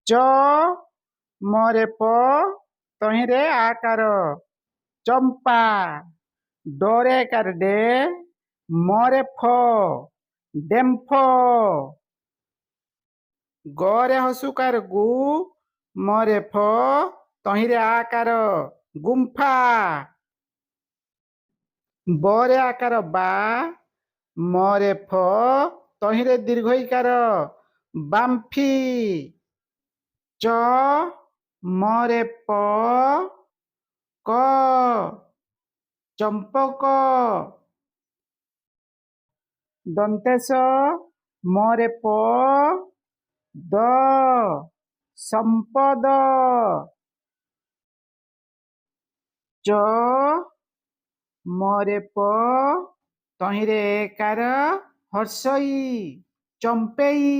च मरे प तहिरे आकार चंपा डोरे कर डे मरे फ डेम्फ गरे हसुकार गु मरे फ तहिरे आकार गुम्फा बरे आकार बा मरे फ तहिरे दीर्घईकार बाम्फी च मरे प क चंपक दंतेश मरे प द संपद च मरे प तहिरे एकार हर्षई चंपेई